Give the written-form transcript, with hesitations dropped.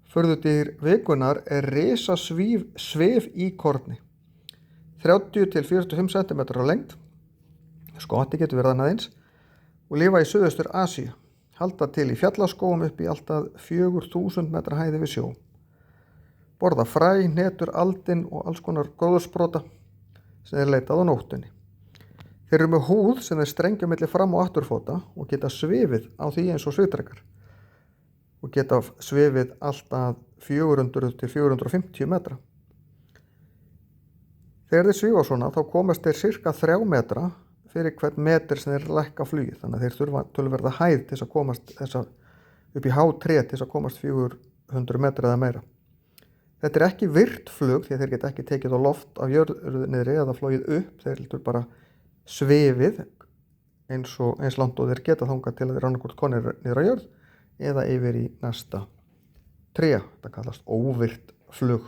Furðudýr vikunar er risasvif-íkorni, 30 til 45 cm á lengd, skotti getur verið annað eins, og lifa í Suðaustur Asíu, halda til í fjallaskógum upp í alltaf 4000 metra hæð yfir sjó, borða fræ, hnetur, aldin og alls konar gróðursprota sem er leitað á nóttunni. Þeir eru með húð sem er strengja milli fram- og afturfóta og geta svifið á því eins og svifdrekar og geta svifið alltaf 400 til 450 metra. Þegar þeir svífa svona þá komast þeir sirka 3 metra fyrir hvern metr sem þeir lækka flugið, þannig að þeir þurfa töluverða hæð til að komast upp í hátré til að komast 400 metra eða meira. Þetta er ekki virt flug því að þeir geta ekki tekið á loft af jörðu niðri eða flogið upp, þeir heldur bara svifið eins langt og þeir geta þangað til að þeir annarkvort konir niður á jörð eða yfir í næsta tré. Þetta kallast óvirt flug.